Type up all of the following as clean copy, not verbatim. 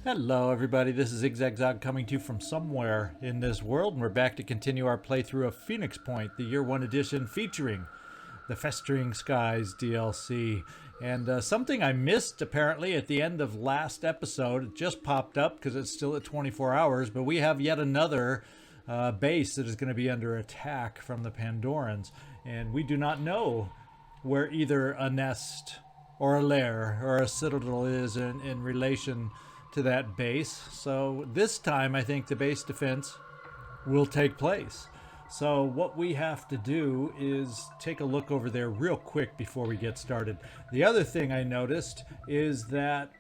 Hello everybody, this is ZigZagZog coming to you from somewhere in this world, and we're back to continue our playthrough of Phoenix Point, the Year 1 edition featuring the Festering Skies DLC. And something I missed apparently at the end of last episode, it just popped up because it's still at 24 hours, but we have yet another base that is going to be under attack from the Pandorans, and we do not know where either a nest or a lair or a citadel is in relation to that base. So this time I think the base defense will take place. So what we have to do is take a look over there real quick before we get started. The other thing I noticed is that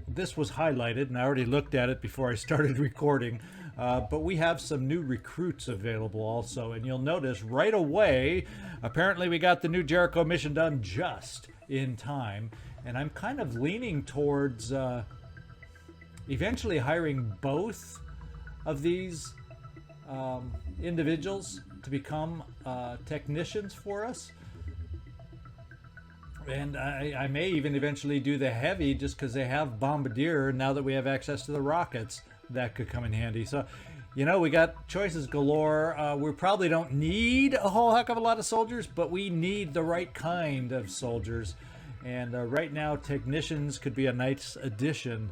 this was highlighted, and I already looked at it before I started recording, but we have some new recruits available also, and you'll notice right away, apparently we got the new Jericho mission done just in time, and I'm kind of leaning towards eventually hiring both of these individuals to become technicians for us. And I may even eventually do the heavy just because they have Bombardier. Now that we have access to the rockets, that could come in handy. So, you know, we got choices galore. We probably don't need a whole heck of a lot of soldiers, but we need the right kind of soldiers. And right now, technicians could be a nice addition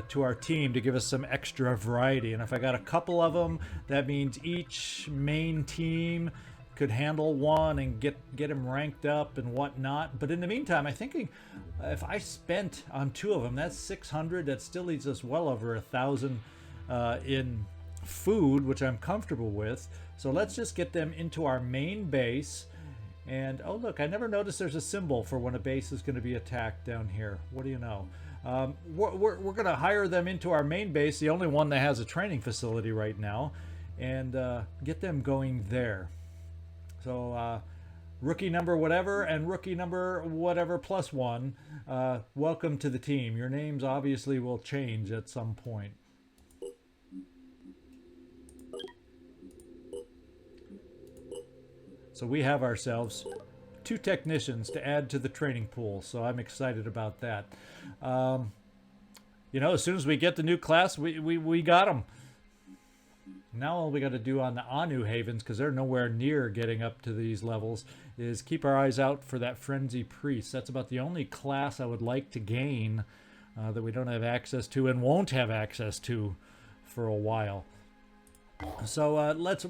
to our team to give us some extra variety. And if I got a couple of them, that means each main team could handle one and get him ranked up and whatnot. But in the meantime, I'm thinking if I spent on two of them, that's 600. That still leaves us well over 1,000 in food, which I'm comfortable with. So let's just get them into our main base. And oh look, I never noticed there's a symbol for when a base is going to be attacked down here. What do you know? We're going to hire them into our main base, the only one that has a training facility right now, and get them going there. So rookie number whatever and rookie number whatever plus one, welcome to the team. Your names obviously will change at some point. So we have ourselves 2 technicians to add to the training pool, so I'm excited about that. You know, as soon as we get the new class, we got them. Now all we got to do on the Anu Havens, because they're nowhere near getting up to these levels, is keep our eyes out for that Frenzy Priest. That's about the only class I would like to gain that we don't have access to and won't have access to for a while. So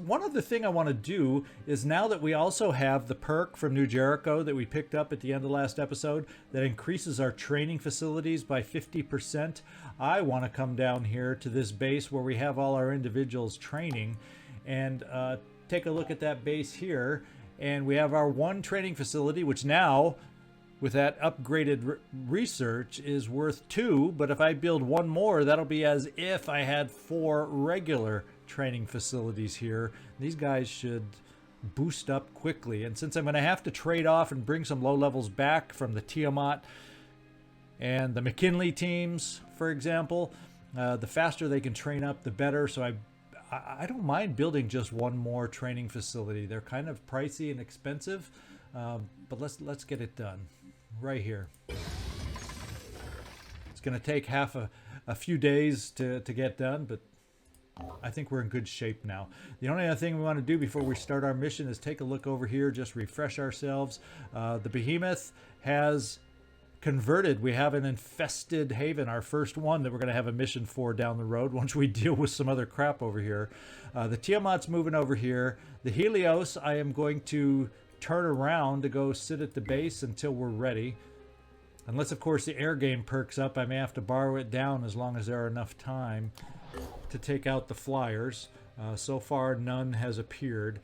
one other thing I want to do is, now that we also have the perk from New Jericho that we picked up at the end of last episode that increases our training facilities by 50%, I want to come down here to this base where we have all our individuals training and take a look at that base here. And we have our 1 training facility, which now with that upgraded research is worth 2, but if I build 1 more, that'll be as if I had 4 regular training facilities here. These guys should boost up quickly, and since I'm going to have to trade off and bring some low levels back from the Tiamat and the McKinley teams, for example, the faster they can train up, the better. So I don't mind building just 1 more training facility. They're kind of pricey and expensive, but let's get it done right here. It's going to take a few days to get done, but I think we're in good shape now. The only other thing we want to do before we start our mission is take a look over here, just refresh ourselves. The Behemoth has converted. We have an infested haven, our first one that we're going to have a mission for down the road once we deal with some other crap over here. The Tiamat's moving over here. The Helios I am going to turn around to go sit at the base until we're ready. Unless, of course, the air game perks up, I may have to borrow it down as long as there are enough time to take out the flyers. So far, none has appeared.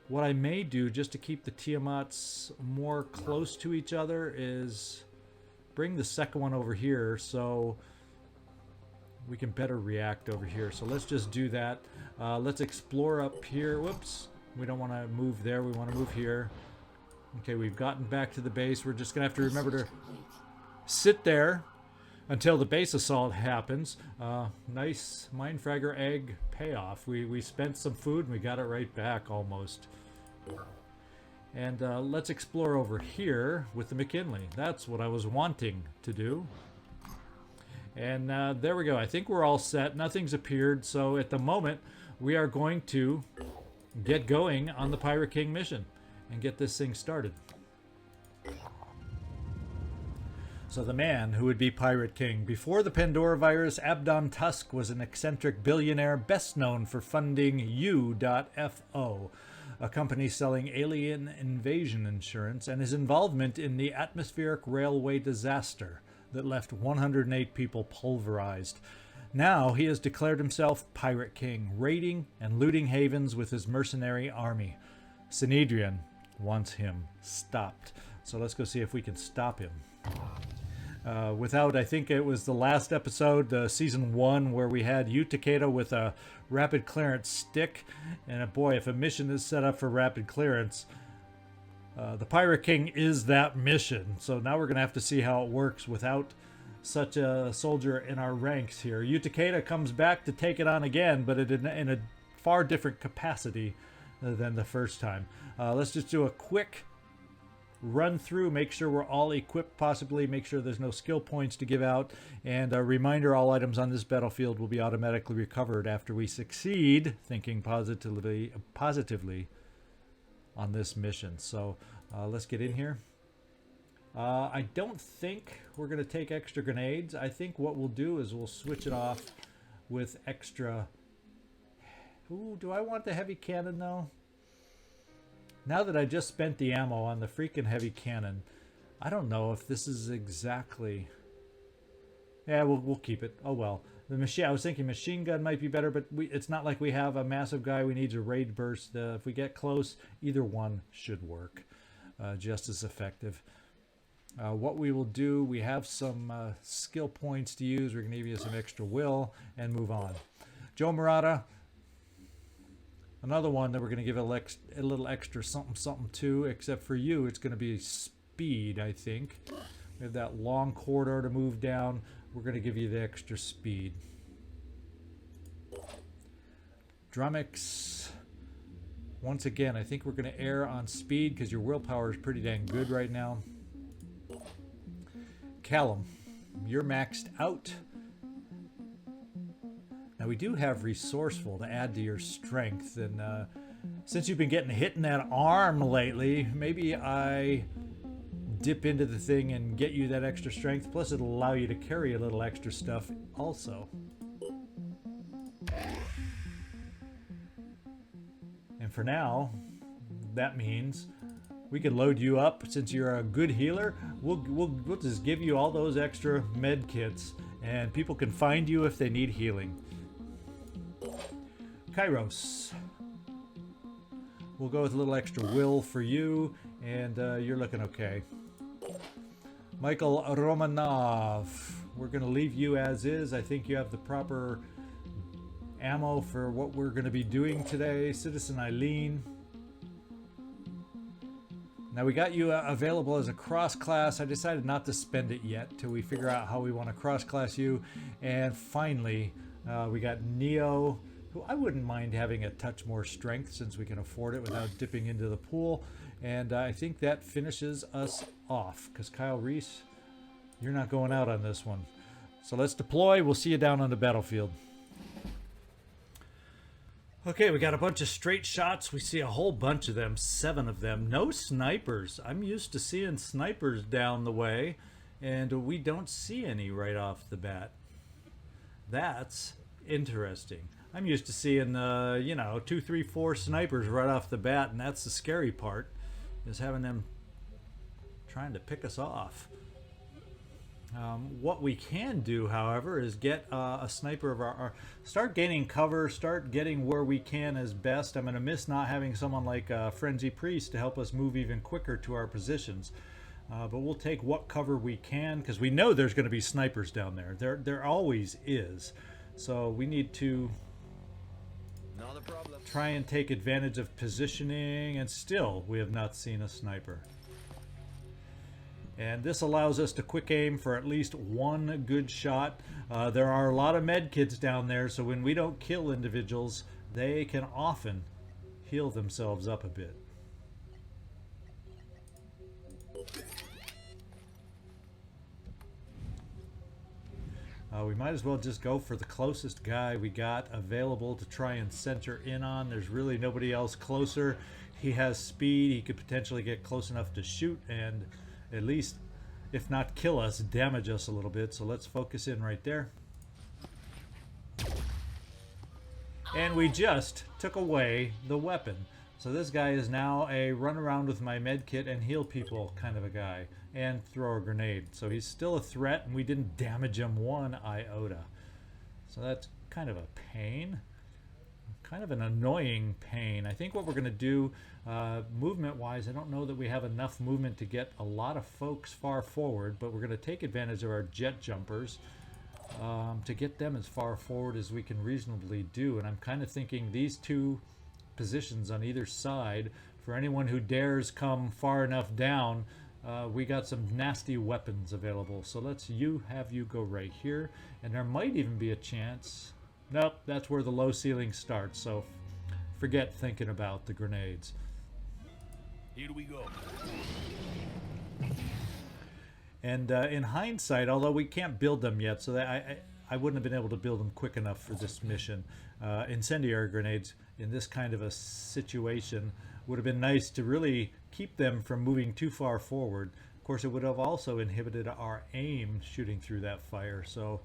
What I may do, just to keep the Tiamats more close to each other, is bring the second one over here so we can better react over here. So let's just do that. Let's explore up here. Whoops. We don't want to move there. We want to move here. Okay, we've gotten back to the base. We're just going to have to remember to sit there until the base assault happens. Nice Mindfragger egg payoff. We spent some food and we got it right back almost. And let's explore over here with the McKinley. That's what I was wanting to do. And there we go. I think we're all set. Nothing's appeared. So at the moment, we are going to get going on the Pirate King mission and get this thing started. So the man who would be Pirate King. Before the Pandora virus, Abdon Tusk was an eccentric billionaire best known for funding U.FO, a company selling alien invasion insurance, and his involvement in the atmospheric railway disaster that left 108 people pulverized. Now he has declared himself Pirate King, raiding and looting havens with his mercenary army. Synedrian wants him stopped. So let's go see if we can stop him. I think it was the last episode, season 1, where we had you, Takeda, with a rapid clearance stick. And boy, if a mission is set up for rapid clearance, the Pirate King is that mission. So now we're going to have to see how it works without such a soldier in our ranks here. You, Takeda, comes back to take it on again, but in a far different capacity than the first time. Let's just do a quick run through, make sure we're all equipped, possibly make sure there's no skill points to give out, and a reminder, all items on this battlefield will be automatically recovered after we succeed thinking positively on this mission. So let's get in here. I don't think we're going to take extra grenades. I think what we'll do is we'll switch it off with extra... Ooh, do I want the heavy cannon though? Now that I just spent the ammo on the freaking heavy cannon, I don't know if this is exactly... Yeah, we'll keep it. Oh well. I was thinking machine gun might be better, but it's not like we have a massive guy. We need a raid burst. If we get close, either one should work just as effective. What we will do, we have some skill points to use. We're going to give you some extra will and move on. Joe Marotta. Another one that we're going to give a little extra something to, except for you, it's going to be speed, I think. We have that long corridor to move down. We're going to give you the extra speed. Drumax. Once again, I think we're going to err on speed because your willpower is pretty dang good right now. Callum, you're maxed out. Now we do have resourceful to add to your strength, and since you've been getting hit in that arm lately, maybe I dip into the thing and get you that extra strength, plus it'll allow you to carry a little extra stuff also. And for now, that means we can load you up. Since you're a good healer, we'll just give you all those extra med kits, and people can find you if they need healing. Kyros. We'll go with a little extra will for you, and you're looking okay. Michael Romanov. We're going to leave you as is. I think you have the proper ammo for what we're going to be doing today. Citizen Eileen. Now we got you available as a cross-class. I decided not to spend it yet till we figure out how we want to cross-class you. And finally, we got Neo, who I wouldn't mind having a touch more strength since we can afford it without dipping into the pool. And I think that finishes us off, because Kyle Reese, you're not going out on this one. So let's deploy. We'll see you down on the battlefield. Okay, we got a bunch of straight shots. We see a whole bunch of them, 7 of them. No snipers. I'm used to seeing snipers down the way, and we don't see any right off the bat. That's interesting. I'm used to seeing, 2, 3, 4 snipers right off the bat, and that's the scary part, is having them trying to pick us off. What we can do, however, is get a sniper of our... Start gaining cover, start getting where we can as best. I'm going to miss not having someone like Frenzy Priest to help us move even quicker to our positions. But we'll take what cover we can, because we know there's going to be snipers down there. There always is. So we need to try and take advantage of positioning, and still we have not seen a sniper. And this allows us to quick aim for at least one good shot. There are a lot of med kits down there, so when we don't kill individuals, they can often heal themselves up a bit. We might as well just go for the closest guy we got available to try and center in on. There's really nobody else closer. He has speed. He could potentially get close enough to shoot and at least, if not kill us, damage us a little bit. So let's focus in right there. And we just took away the weapon. So this guy is now a run around with my med kit and heal people kind of a guy. And throw a grenade. So he's still a threat and we didn't damage him one iota. So that's kind of a pain. Kind of an annoying pain. I think what we're going to do, movement-wise, I don't know that we have enough movement to get a lot of folks far forward, but we're going to take advantage of our jet jumpers to get them as far forward as we can reasonably do. And I'm kind of thinking these two positions on either side, for anyone who dares come far enough down, we got some nasty weapons available. So let's have you go right here, and there might even be a chance. Nope, that's where the low ceiling starts, so forget thinking about the grenades. Here we go. And in hindsight, although we can't build them yet, so that I wouldn't have been able to build them quick enough for this mission. Incendiary grenades in this kind of a situation would have been nice to really keep them from moving too far forward. Of course, it would have also inhibited our aim shooting through that fire, so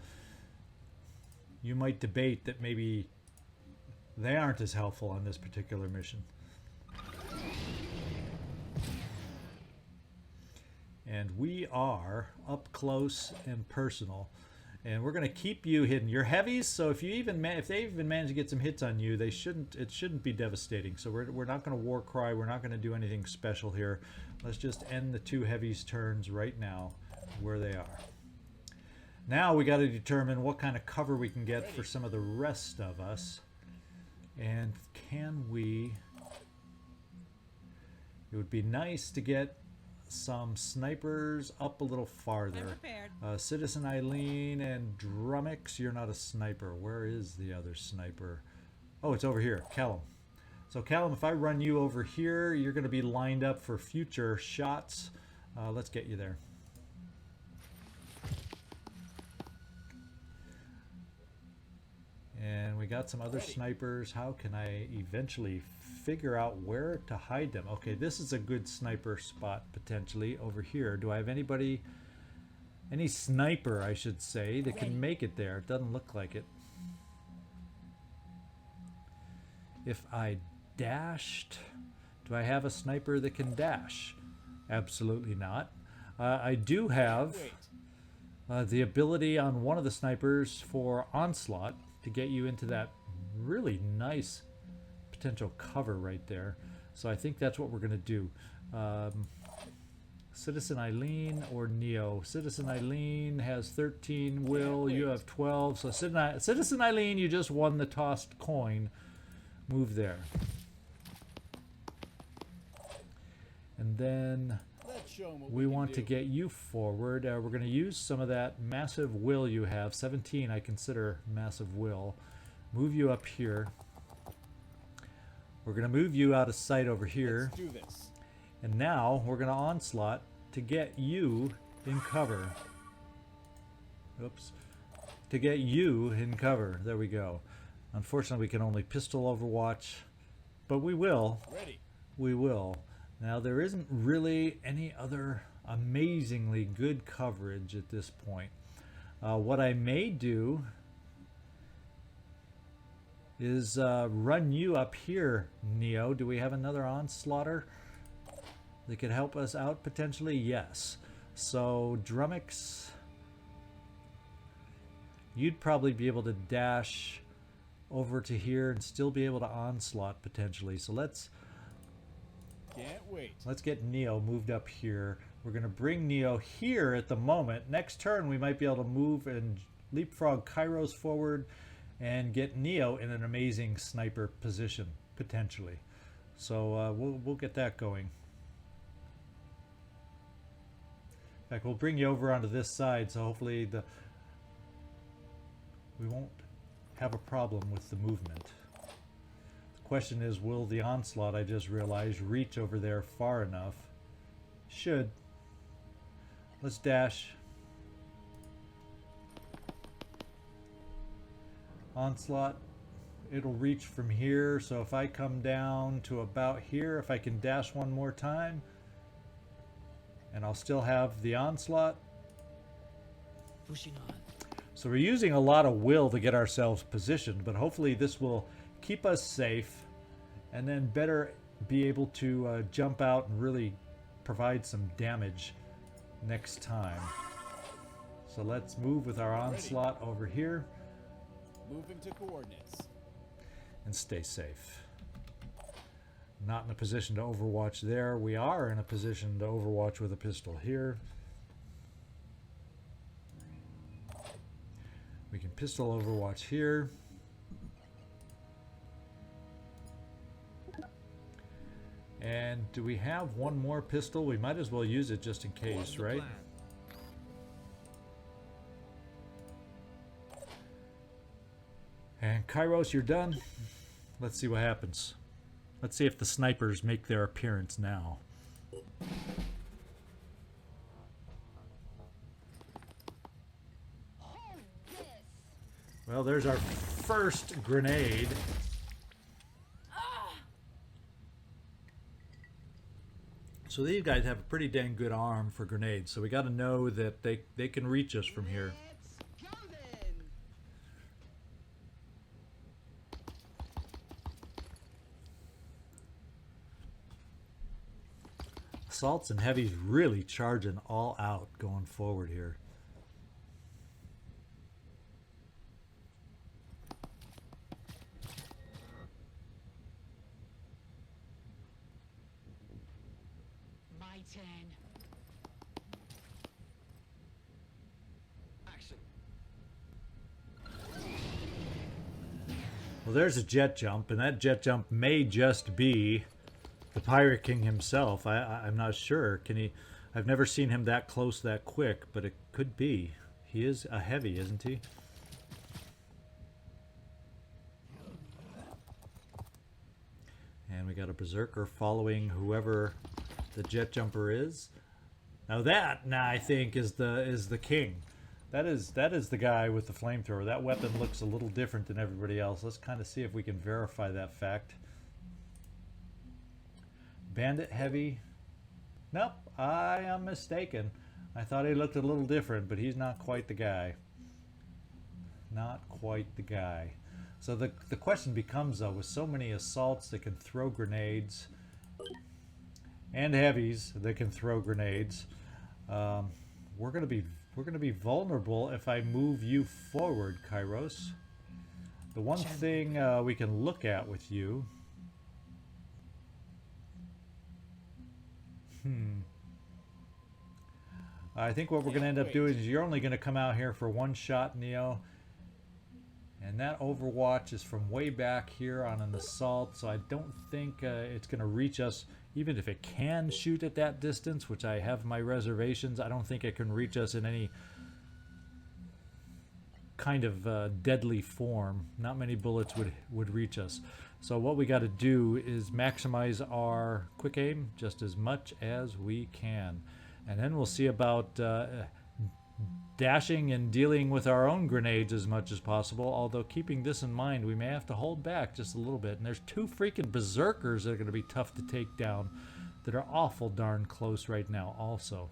you might debate that maybe they aren't as helpful on this particular mission. And we are up close and personal, and we're going to keep you hidden. You're heavies, so if you even if they even manage to get some hits on you, it shouldn't be devastating. So we're not going to war cry. We're not going to do anything special here. Let's just end the two heavies turns right now where they are. Now we got to determine what kind of cover we can get for some of the rest of us. And can we... It would be nice to get some snipers up a little farther. Citizen Eileen and Drumax, you're not a sniper. Where is the other sniper? Oh, it's over here, Callum. So Callum, if I run you over here, you're going to be lined up for future shots. Let's get you there. And we got some other snipers. How can I eventually figure out where to hide them? Okay, this is a good sniper spot potentially over here. Do I have anybody, any sniper I should say, that can make it there? It doesn't look like it. If I dashed, do I have a sniper that can dash? Absolutely not. I do have the ability on one of the snipers for onslaught to get you into that really nice potential cover right there. So I think that's what we're going to do. Citizen Eileen or Neo. Citizen Eileen has 13 will, you have 12. So Citizen Eileen, you just won the tossed coin. Move there. And then we want to get you forward. We're going to use some of that massive will you have. 17 I consider massive will. Move you up here. We're going to move you out of sight over here. Let's do this. And now we're going to onslaught to get you in cover. Oops. To get you in cover. There we go. Unfortunately, we can only pistol overwatch, but we will. Ready. We will. Now, there isn't really any other amazingly good coverage at this point. What I may do is run you up here, Neo. Do we have another onslaughter that could help us out potentially? Yes. So, Drumax, you'd probably be able to dash over to here and still be able to onslaught potentially. So let's get Neo moved up here. We're going to bring Neo here at the moment. Next turn we might be able to move and leapfrog Kyros forward and get Neo in an amazing sniper position potentially. So we'll get that going. In fact, we'll bring you over onto this side, so hopefully we won't have a problem with the movement. The question is, will the onslaught, I just realized, reach over there far enough? Should. Let's dash. Onslaught, it'll reach from here. So if I come down to about here, if I can dash one more time, and I'll still have the onslaught. Pushing on. So we're using a lot of will to get ourselves positioned, but hopefully this will keep us safe and then better be able to jump out and really provide some damage next time. So let's move with our onslaught over here. Moving to coordinates. And stay safe. Not in a position to overwatch there. We are in a position to overwatch with a pistol here. We can pistol overwatch here. And do we have one more pistol? We might as well use it just in case, right? And Kyros, you're done. Let's see what happens. Let's see if the snipers make their appearance now. Well, there's our first grenade. So these guys have a pretty dang good arm for grenades, so we got to know that they can reach us from here. Assaults and heavies really charging all out going forward here. My turn. Action. Well, there's a jet jump, and that jet jump may just be the Pirate King himself. I'm not sure. Can he? I've never seen him that close that quick, but it could be. He is a heavy, isn't he? And we got a berserker following whoever the jet jumper is. Now that, I think, is the king. That is the guy with the flamethrower. That weapon looks a little different than everybody else. Let's kind of see if we can verify that fact. Bandit heavy. Nope, I am mistaken. I thought he looked a little different, but he's not quite the guy. Not quite the guy. So the question becomes, though, with so many assaults that can throw grenades and heavies that can throw grenades, we're gonna be vulnerable if I move you forward, Kyros. The one thing we can look at with you. I think what we're going to end up doing is you're only going to come out here for one shot, Neo. And that overwatch is from way back here on an assault, so I don't think it's going to reach us. Even if it can shoot at that distance, which I have my reservations, I don't think it can reach us in any kind of deadly form. Not many bullets would reach us. So what we got to do is maximize our quick aim just as much as we can. And then we'll see about dashing and dealing with our own grenades as much as possible. Although keeping this in mind, we may have to hold back just a little bit. And there's two freaking berserkers that are going to be tough to take down that are awful darn close right now also.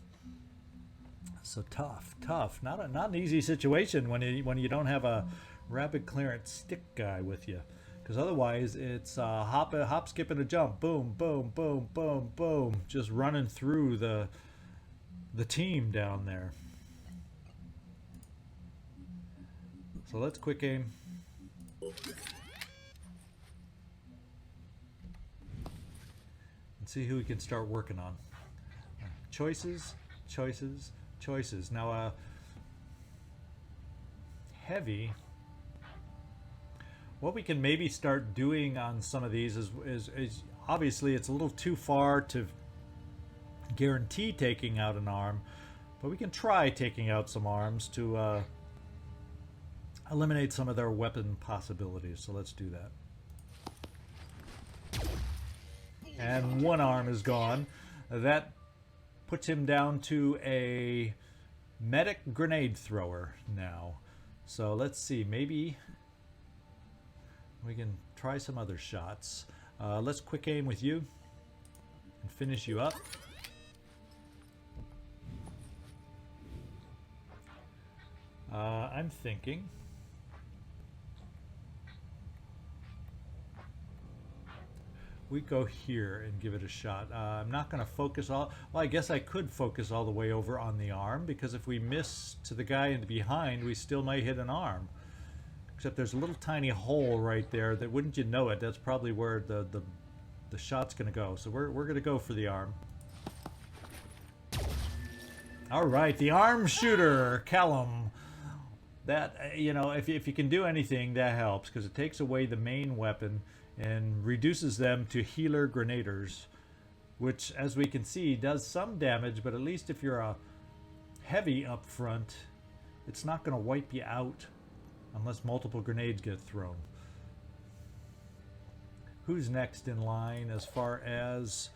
So tough. Not an easy situation when you don't have a rapid clearance stick guy with you. Because otherwise, it's hop, skip, and a jump. Boom, boom, boom, boom, boom. Just running through the team down there. So let's quick aim. And see who we can start working on. Choices. Now, heavy. What we can maybe start doing on some of these is obviously it's a little too far to guarantee taking out an arm, but we can try taking out some arms to eliminate some of their weapon possibilities. So let's do that. And one arm is gone. That puts him down to a medic grenade thrower now. So let's see, maybe We can try some other shots. Let's quick aim with you and finish you up. I'm thinking we go here and give it a shot. I'm not going to focus all... Well, I guess I could focus all the way over on the arm, because if we miss to the guy in the behind, we still might hit an arm. Except there's a little tiny hole right there that, wouldn't you know it, that's probably where the shot's going to go. So we're going to go for the arm. All right, the arm shooter, Callum. That, you know, if you can do anything, that helps, because it takes away the main weapon and reduces them to healer grenaders, which, as we can see, does some damage, but at least if you're a heavy up front, it's not going to wipe you out unless multiple grenades get thrown. Who's next in line as far as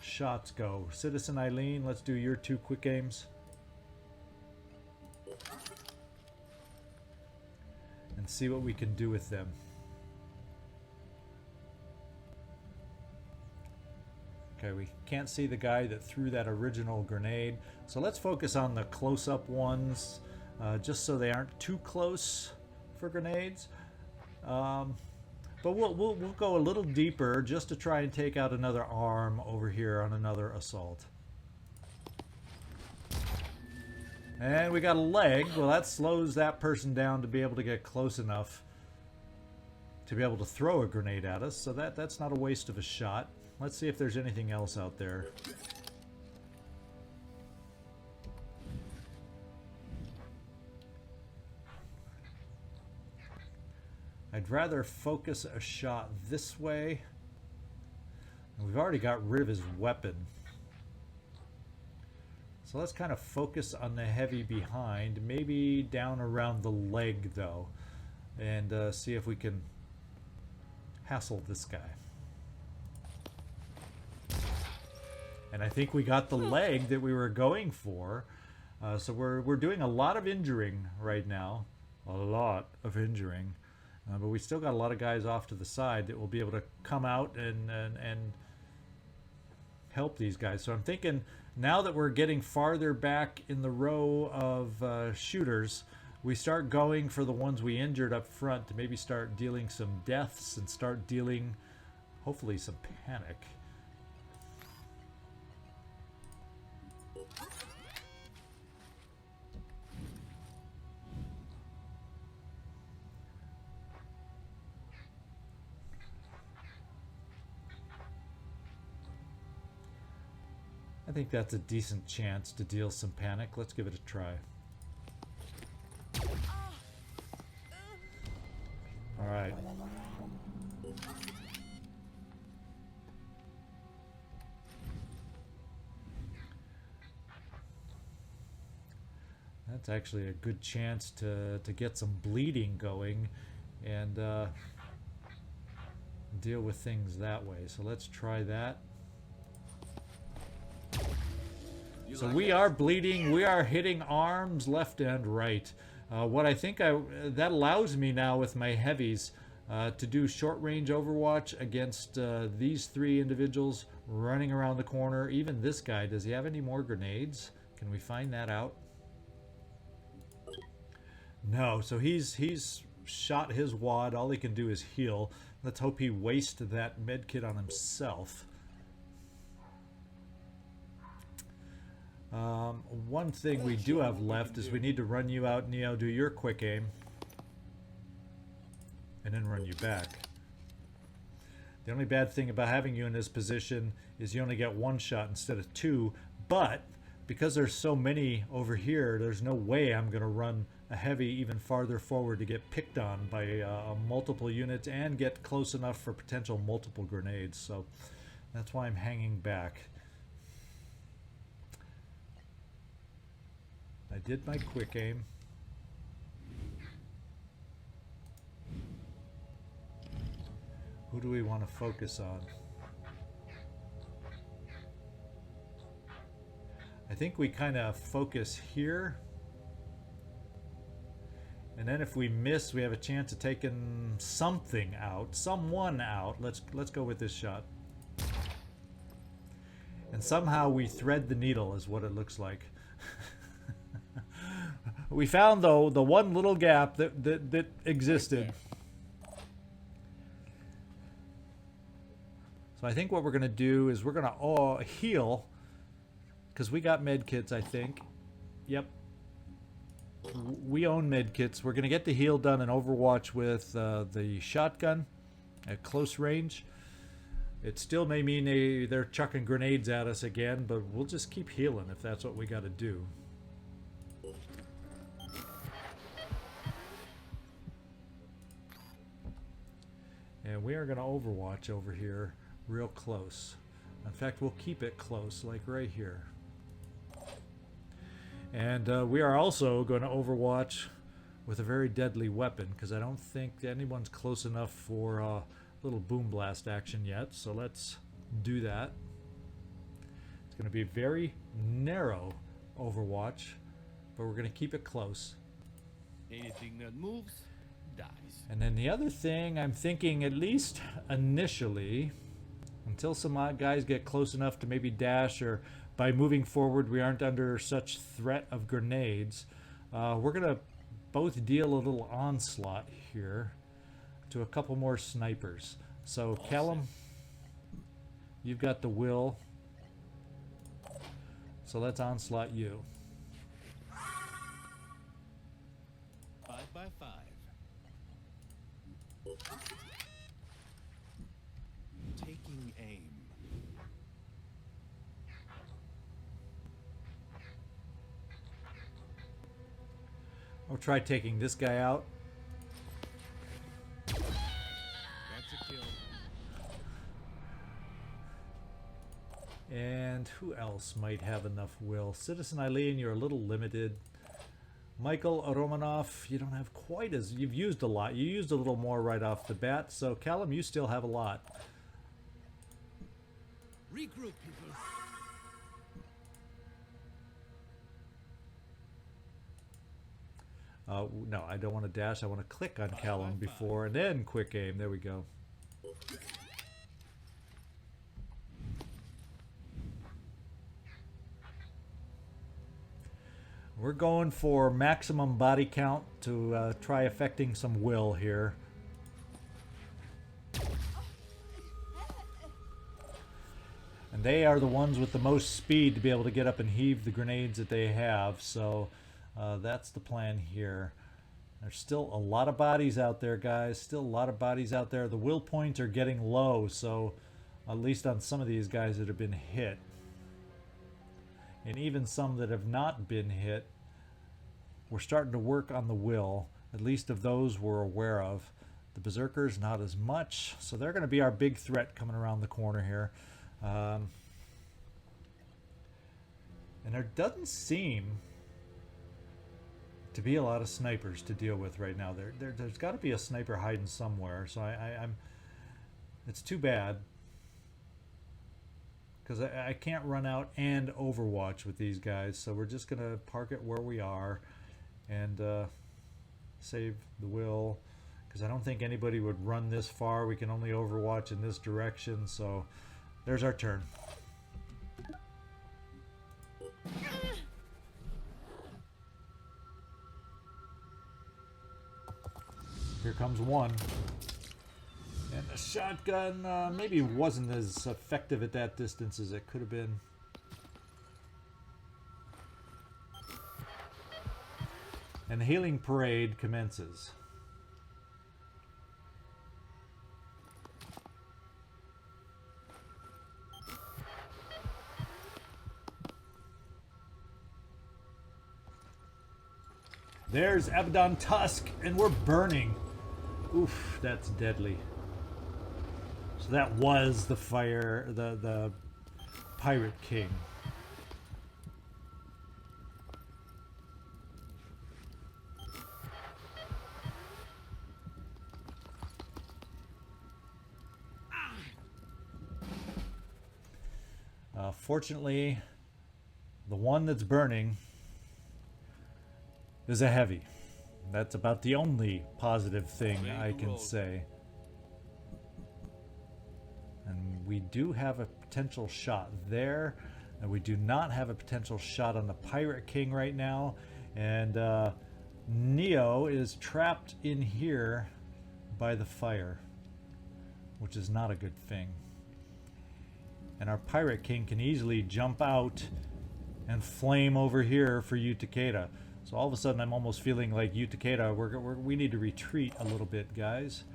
shots go? Citizen Eileen, let's do your 2 quick aims. And see what we can do with them. Okay, we can't see the guy that threw that original grenade. So let's focus on the close-up ones, just so they aren't too close for grenades. But we'll go a little deeper just to try and take out another arm over here on another assault. And we got a leg. Well, that slows that person down to be able to get close enough to be able to throw a grenade at us. So that's not a waste of a shot. Let's see if there's anything else out there. I'd rather focus a shot this way. We've already got rid of his weapon. So let's kind of focus on the heavy behind, maybe down around the leg though, and see if we can hassle this guy. And I think we got the leg that we were going for. So we're doing a lot of injuring right now. A lot of injuring. But we still got a lot of guys off to the side that will be able to come out and help these guys. So I'm thinking, now that we're getting farther back in the row of shooters, we start going for the ones we injured up front to maybe start dealing some deaths and start dealing, hopefully, some panic. I think that's a decent chance to deal some panic. Let's give it a try. All right. That's actually a good chance to get some bleeding going and deal with things that way. So let's try that. So we are bleeding, we are hitting arms left and right. What I think that allows me now with my heavies to do short range overwatch against these 3 individuals running around the corner. Even this guy, does he have any more grenades? Can we find that out? No, so he's shot his wad. All he can do is heal. Let's hope he wastes that med kit on himself. One thing we do have left is we need to run you out, Neo, do your quick aim, and then run you back. The only bad thing about having you in this position is you only get 1 shot instead of 2, but because there's so many over here, there's no way I'm going to run a heavy even farther forward to get picked on by multiple units and get close enough for potential multiple grenades. So that's why I'm hanging back. I did my quick aim. Who do we want to focus on? I think we kind of focus here And then if we miss, we have a chance of taking something out, someone out. Let's go with this shot. And somehow we thread the needle is what it looks like. We found, though, the one little gap that existed. So I think what we're going to do is we're going to heal. Because we got med kits, I think. Yep. We own med kits. We're going to get the heal done in Overwatch with the shotgun at close range. It still may mean they're chucking grenades at us again, but we'll just keep healing if that's what we got to do. And we are going to Overwatch over here real close. In fact, we'll keep it close, like right here. And we are also going to Overwatch with a very deadly weapon, because I don't think anyone's close enough for a little boom blast action yet. So let's do that. It's going to be a very narrow Overwatch, but we're going to keep it close. Anything that moves dies. And then the other thing I'm thinking, at least initially, until some guys get close enough to maybe dash, or by moving forward we aren't under such threat of grenades, we're going to both deal a little onslaught here to a couple more snipers. So Callum, you've got the will, so let's onslaught you. 5x5. Taking aim. I'll try taking this guy out. That's a kill. And who else might have enough will? Citizen Eileen, you're a little limited. Michael Romanov, you don't have quite as... You've used a lot. You used a little more right off the bat. So, Callum, you still have a lot. Regroup, people. No, I don't want to dash. I want to click on Callum before, and then quick aim. There we go. We're going for maximum body count to try affecting some will here. And they are the ones with the most speed to be able to get up and heave the grenades that they have. So that's the plan here. There's still a lot of bodies out there, guys. Still a lot of bodies out there. The will points are getting low, so at least on some of these guys that have been hit. And even some that have not been hit, we're starting to work on the will. At least of those we're aware of. The Berserkers, not as much. So they're going to be our big threat coming around the corner here. And there doesn't seem to be a lot of snipers to deal with right now. There's got to be a sniper hiding somewhere. So I'm it's too bad. Because I can't run out and Overwatch with these guys. So we're just going to park it where we are and save the will. Because I don't think anybody would run this far. We can only Overwatch in this direction. So there's our turn. Here comes one. And the shotgun maybe wasn't as effective at that distance as it could have been. And the healing parade commences. There's Abaddon Tusk, and we're burning. Oof, that's deadly. So that was the fire, the Pirate King. Fortunately, the one that's burning is a heavy. That's about the only positive thing I can say. And we do have a potential shot there. And we do not have a potential shot on the Pirate King right now. And Neo is trapped in here by the fire, which is not a good thing. And our Pirate King can easily jump out and flame over here for you, Takeda. So all of a sudden I'm almost feeling like you, Takeda, we need to retreat a little bit, guys.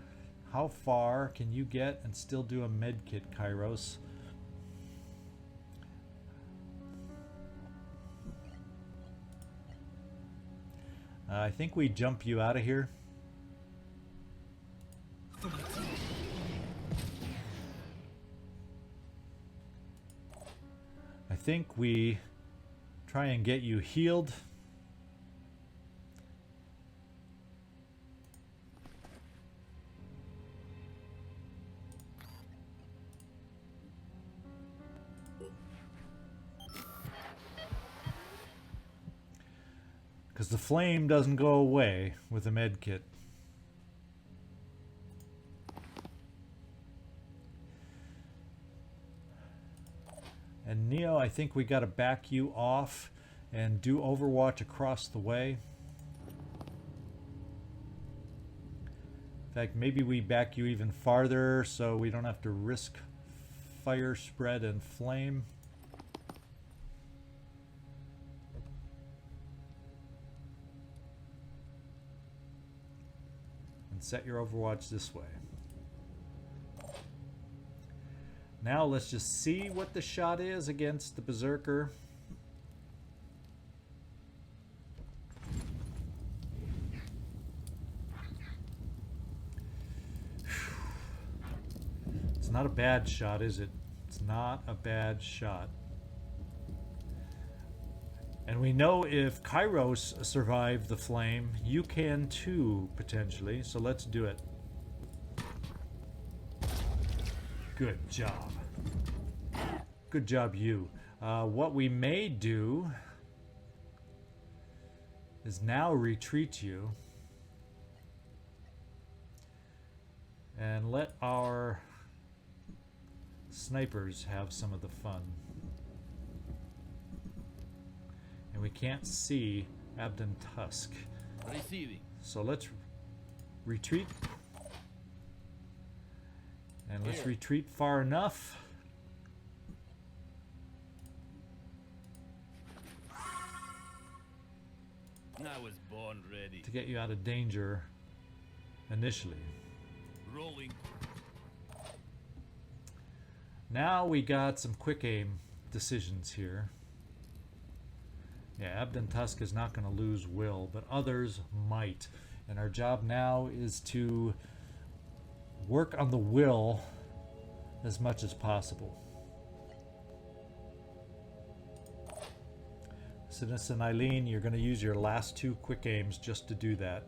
How far can you get and still do a med kit, Kyros? I think we jump you out of here. I think we try and get you healed. Because the flame doesn't go away with a med kit. And Neo, I think we got to back you off and do Overwatch across the way. In fact, maybe we back you even farther so we don't have to risk fire spread and flame. And set your Overwatch this way. Now let's just see what the shot is against the Berserker. It's not a bad shot, is it? It's not a bad shot. And we know if Kyros survived the flame, you can too, potentially. So let's do it. Good job. Good job, you. What we may do is now retreat you and let our snipers have some of the fun. And we can't see Abden Tusk. Receiving. So let's retreat. And let's retreat far enough. I was born ready. To get you out of danger initially. Rolling. Now we got some quick aim decisions here. Yeah, Abden Tusk is not going to lose will, but others might. And our job now is to work on the will as much as possible. Citizen Eileen, you're going to use your last two quick aims just to do that.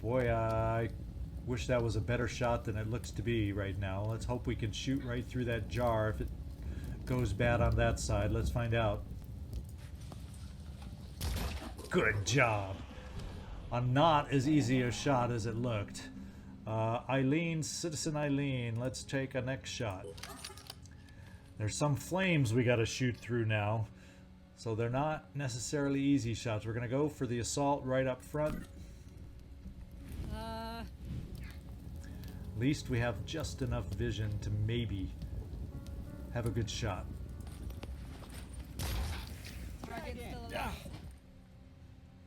Boy, I wish that was a better shot than it looks to be right now. Let's hope we can shoot right through that jar. If it goes bad on that side, let's find out. Good job. Not as easy a shot as it looked. Eileen, Citizen Eileen, let's take a next shot. There's some flames we got to shoot through now, so they're not necessarily easy shots. We're going to go for the assault right up front. At least we have just enough vision to maybe have a good shot.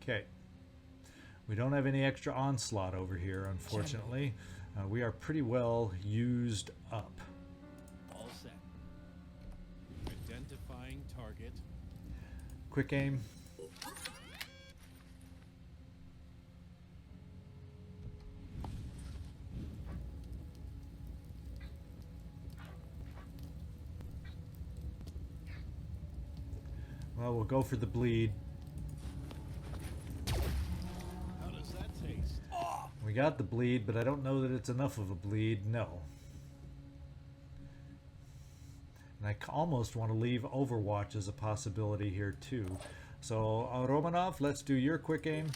Okay. We don't have any extra onslaught over here, unfortunately. We are pretty well used up. All set. Identifying target. Quick aim. Well, we'll go for the bleed. How does that taste? Oh! We got the bleed, but I don't know that it's enough of a bleed. No. And I almost want to leave Overwatch as a possibility here too. So Romanov, let's do your quick aim.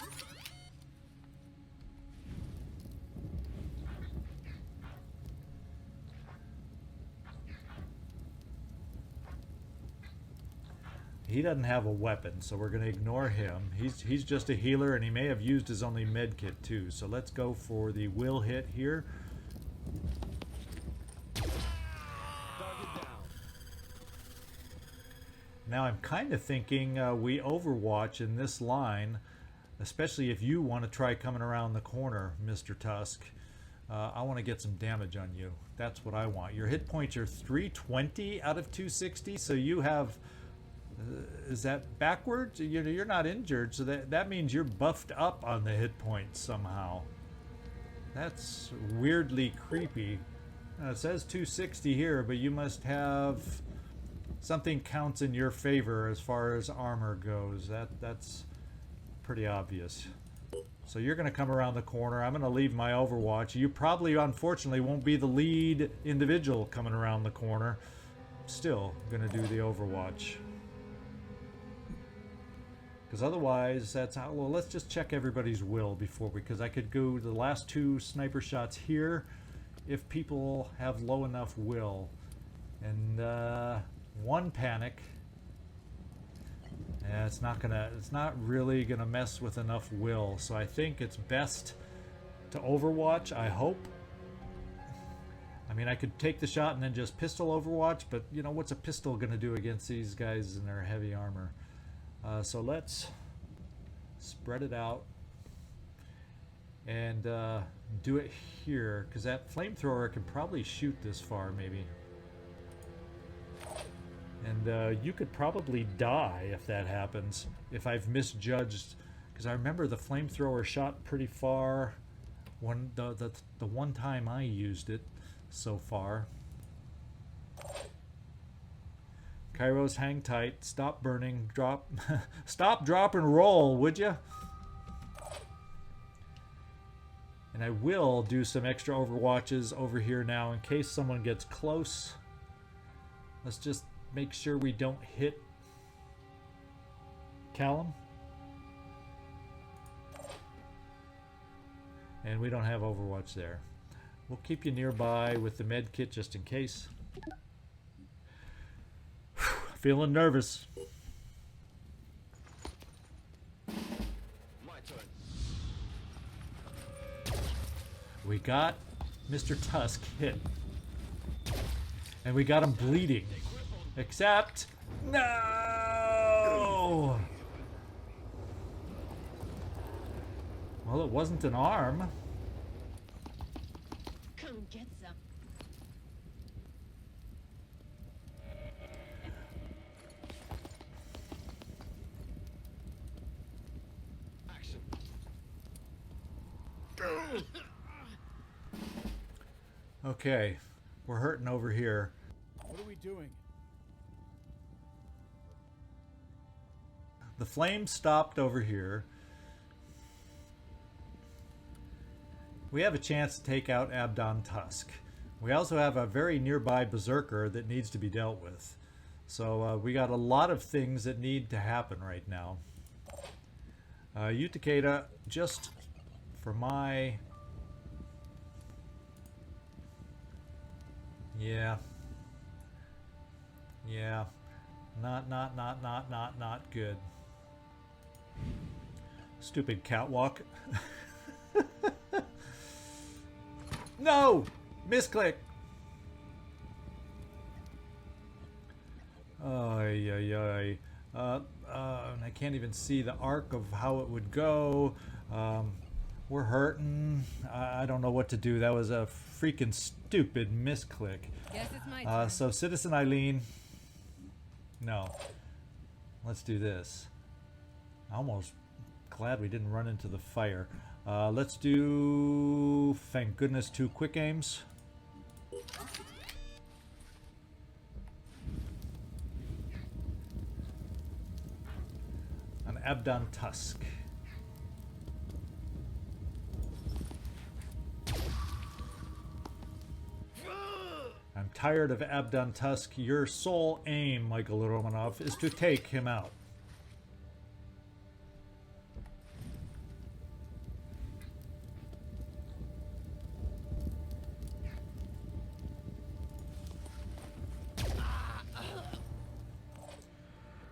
He doesn't have a weapon, so we're going to ignore him. He's just a healer, and he may have used his only med kit too. So let's go for the will hit here. Now I'm kind of thinking we Overwatch in this line, especially if you want to try coming around the corner, Mr. Tusk. I want to get some damage on you. That's what I want. Your hit points are 320 out of 260, so you have... is that backwards? You're not injured, so that means you're buffed up on the hit points somehow. That's weirdly creepy. It says 260 here, but you must have... something counts in your favor as far as armor goes. That's pretty obvious. So you're going to come around the corner. I'm going to leave my Overwatch. You probably, unfortunately, won't be the lead individual coming around the corner. Still going to do the Overwatch. Because otherwise, that's how... Well, let's just check everybody's will before we... Because I could go the last two sniper shots here if people have low enough will. And, one panic. Yeah, it's not really gonna mess with enough will, so I think it's best to Overwatch, I hope. I mean, I could take the shot and then just pistol Overwatch, but you know, what's a pistol gonna do against these guys in their heavy armor? So let's spread it out and do it here, because that flamethrower can probably shoot this far, maybe. And you could probably die if that happens, if I've misjudged, because I remember the flamethrower shot pretty far when the one time I used it so far. Kyros, hang tight, stop burning, drop, stop, drop, and roll, would you? And I will do some extra Overwatches over here now in case someone gets close. Let's just make sure we don't hit Callum. And we don't have Overwatch there. We'll keep you nearby with the med kit just in case. Feeling nervous. My turn. We got Mr. Tusk hit. And we got him bleeding. Except... No! Well, it wasn't an arm. Come get some. Action. Okay, we're hurting over here. What are we doing? The flame stopped over here. We have a chance to take out Abdon Tusk. We also have a very nearby berserker that needs to be dealt with. So we got a lot of things that need to happen right now. You, Takeda, just for my... Yeah. Not good. Stupid catwalk. No! Misclick! Ay. And I can't even see the arc of how it would go. We're hurting. I don't know what to do. That was a freaking stupid misclick. Guess it's my turn. So Citizen Eileen. No. Let's do this. Almost glad we didn't run into the fire. Let's do, thank goodness, 2 quick aims. An Abdon Tusk. I'm tired of Abdon Tusk, your sole aim, Michael Romanov, is to take him out.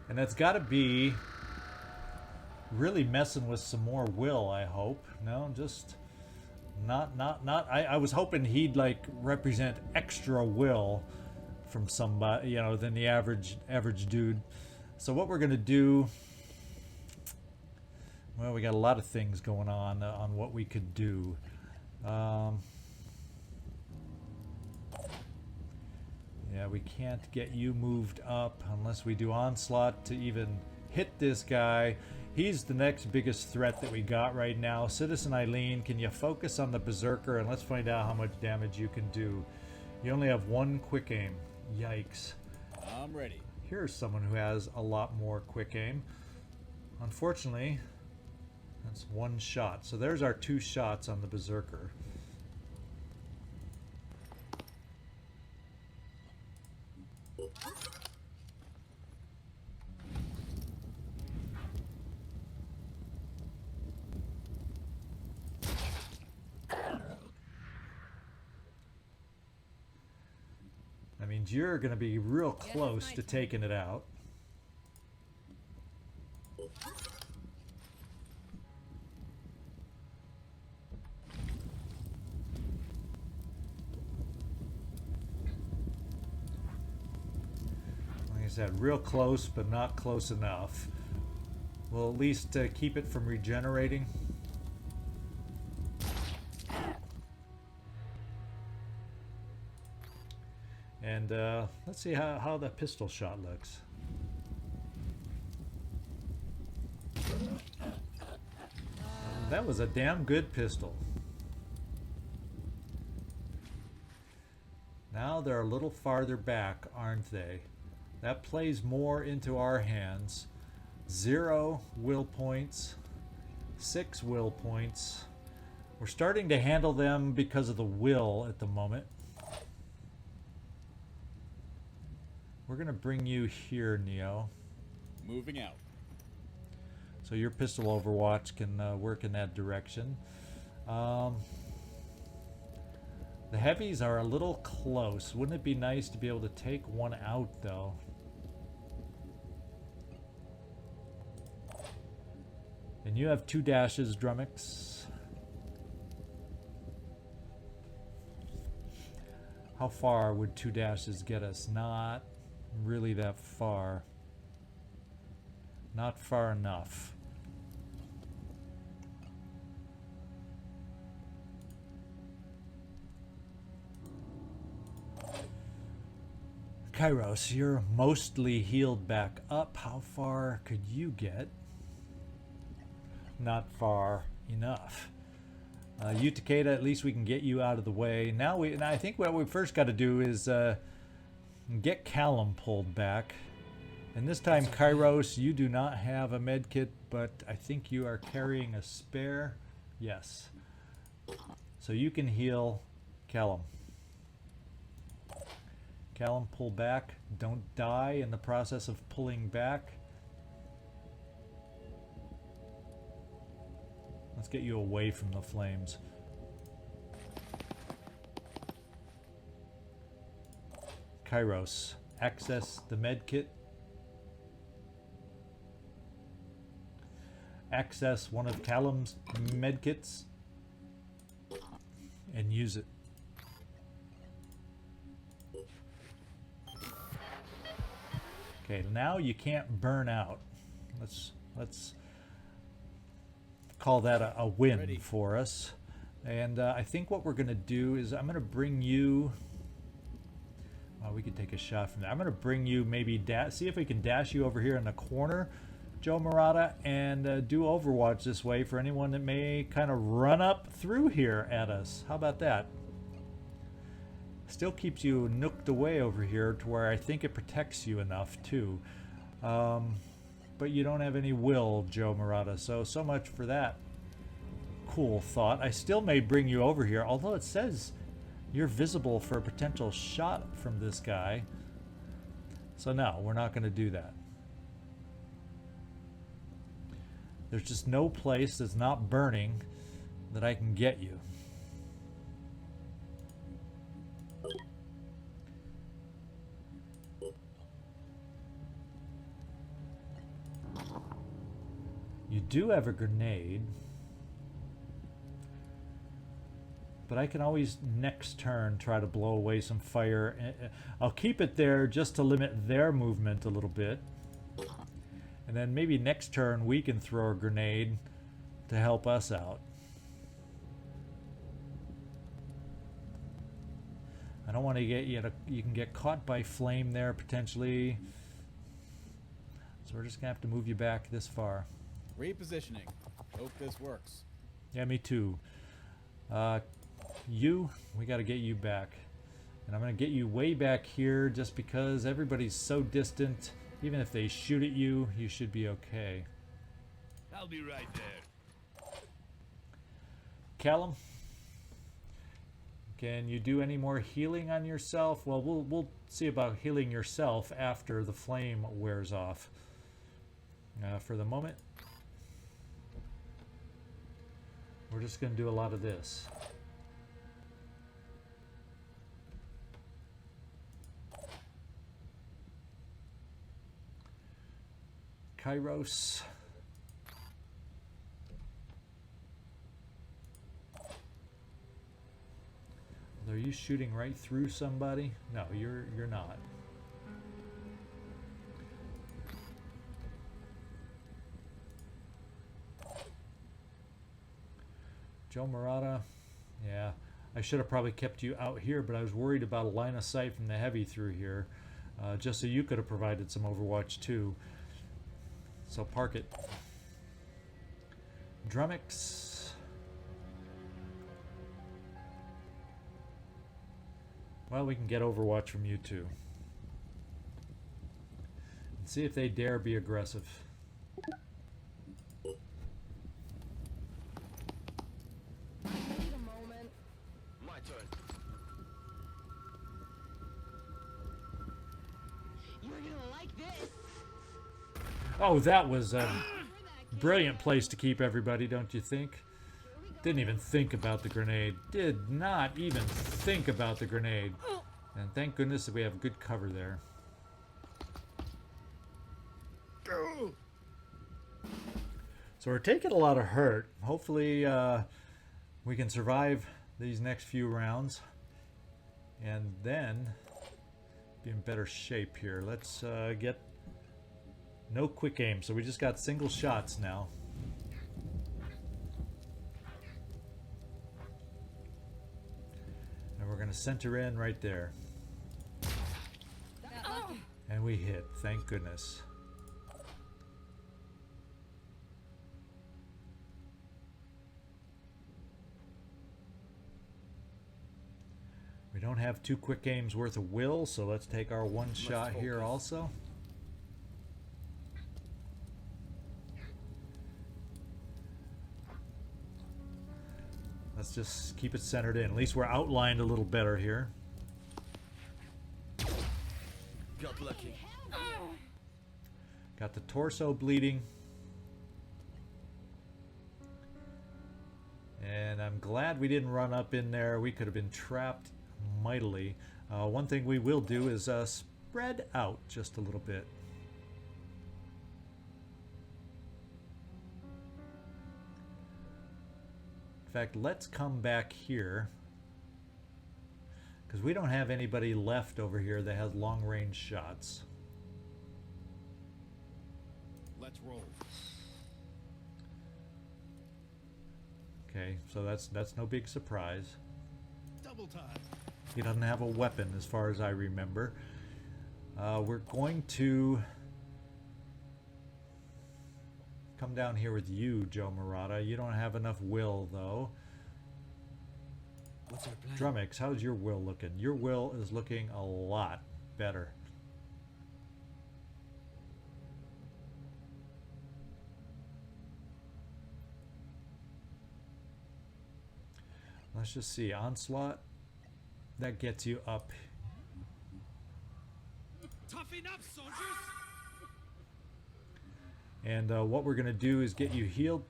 And that's got to be really messing with some more will, I hope. No, just not. I was hoping he'd like represent extra will from somebody, you know, than the average dude. So what we're gonna do? Well, we got a lot of things going on what we could do. Yeah, we can't get you moved up unless we do onslaught to even hit this guy. He's the next biggest threat that we got right now. Citizen Eileen, can you focus on the Berserker and let's find out how much damage you can do. You only have one quick aim. Yikes. I'm ready. Here's someone who has a lot more quick aim. Unfortunately, that's one shot. So there's our 2 shots on the Berserker. That means you're going to be real close to taking it out. Like I said, real close, but not close enough. We'll at least keep it from regenerating. And let's see how the pistol shot looks. That was a damn good pistol. Now they're a little farther back, aren't they? That plays more into our hands. 0 will points, 6 will points. We're starting to handle them because of the will at the moment. We're going to bring you here, Neo. Moving out. So your pistol overwatch can work in that direction. The heavies are a little close. Wouldn't it be nice to be able to take one out, though? And you have 2 dashes, Drumax. How far would 2 dashes get us? Not really that far. Not far enough. Kyros, you're mostly healed back up. How far could you get? Not far enough. You, Takeda, at least we can get you out of the way. Now I think what we first got to do is get Callum pulled back. And this time, Kyros, you do not have a med kit, but I think you are carrying a spare. Yes. So you can heal Callum. Callum, pull back. Don't die in the process of pulling back. Let's get you away from the flames. Kyros, access the med kit. Access one of Callum's med kits and use it. Okay, now you can't burn out. Let's call that a win Ready. for us. And I think what we're going to do is I'm going to bring you... we could take a shot from there. I'm going to bring you maybe... see if we can dash you over here in the corner, Joe Marotta, and do Overwatch this way for anyone that may kind of run up through here at us. How about that? Still keeps you nooked away over here to where I think it protects you enough too. But you don't have any will, Joe Marotta, so much for that cool thought. I still may bring you over here, although it says You're visible for a potential shot from this guy. So no, we're not going to do that. There's just no place that's not burning that I can get you. You do have a grenade, but I can always next turn try to blow away some fire. I'll keep it there just to limit their movement a little bit. And then maybe next turn we can throw a grenade to help us out. I don't want to get you. You can get caught by flame there potentially. So we're just gonna have to move you back this far. Repositioning. Hope this works. Yeah, me too. We got to get you back. And I'm going to get you way back here just because everybody's so distant. Even if they shoot at you, you should be okay. I'll be right there. Callum, can you do any more healing on yourself? Well, we'll see about healing yourself after the flame wears off. For the moment, we're just going to do a lot of this. Kyros. Are you shooting right through somebody? No, you're not. Joe Marotta. Yeah, I should have probably kept you out here, but I was worried about a line of sight from the heavy through here, just so you could have provided some overwatch too. So park it. Drumax. Well, we can get overwatch from you too. And see if they dare be aggressive. Wait a moment. My turn. You're gonna like this. Oh, that was a brilliant place to keep everybody, don't you think? Didn't even think about the grenade. Did not even think about the grenade. And thank goodness that we have good cover there. So we're taking a lot of hurt. Hopefully we can survive these next few rounds and then be in better shape here. Let's get no quick aim, so we just got single shots now. And we're going to center in right there. And we hit, thank goodness. We don't have 2 quick aims worth of will, so let's take our one shot here also. Let's just keep it centered in. At least we're outlined a little better here. Got lucky. Got the torso bleeding. And I'm glad we didn't run up in there. We could have been trapped mightily. One thing we will do is spread out just a little bit. In fact, let's come back here, because we don't have anybody left over here that has long-range shots. Let's roll. Okay, so that's no big surprise. Double time. He doesn't have a weapon as far as I remember. We're going to come down here with you, Joe Marotta. You don't have enough will, though. What's our plan? Drumax, how's your will looking? Your will is looking a lot better. Let's just see. Onslaught. that gets you up. Toughen up, soldiers! And what we're going to do is get you healed.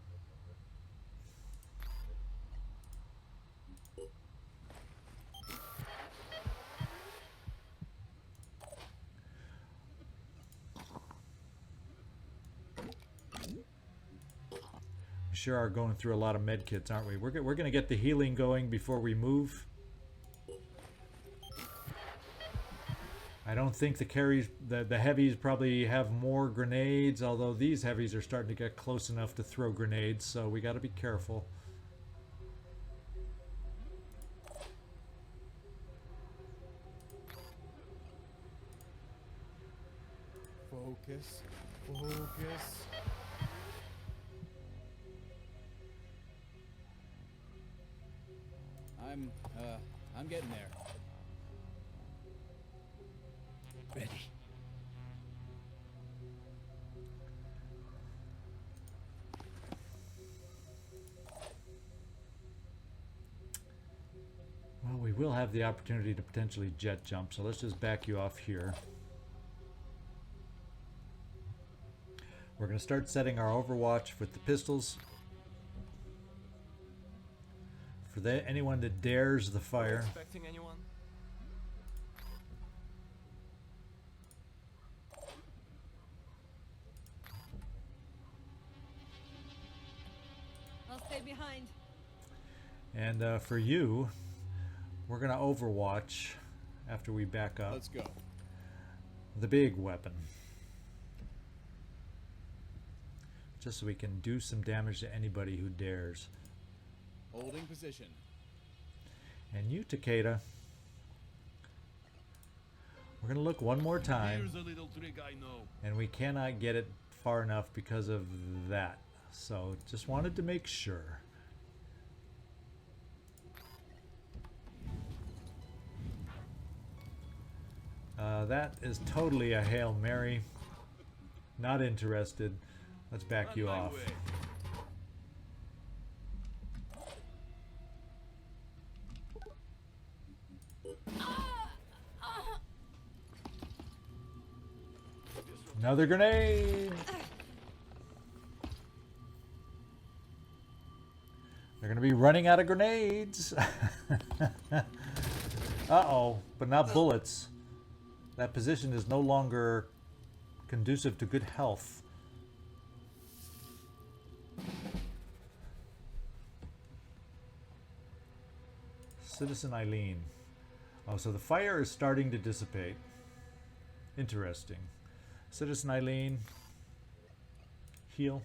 We sure are going through a lot of med kits, aren't we? We're going to get the healing going before we move. I don't think the heavies probably have more grenades, although these heavies are starting to get close enough to throw grenades, so we got to be careful. Focus. Focus. I'm getting there. Ready. Well, we will have the opportunity to potentially jet jump, so let's just back you off here. We're going to start setting our overwatch with the pistols. For anyone that dares the fire. Expecting anyone? I'll stay behind. And for you, we're going to overwatch after we back up. Let's go. The big weapon. Just so we can do some damage to anybody who dares. Holding position. And you, Takeda, we're going to look one more time. Here's a little trick I know. And we cannot get it far enough because of that. So just wanted to make sure. That is totally a Hail Mary. Not interested. Let's back On you my off. way. Another grenade! They're going to be running out of grenades. Uh-oh, but not bullets. That position is no longer conducive to good health. Citizen Eileen. Oh, so the fire is starting to dissipate. Interesting. Citizen Eileen. Heal.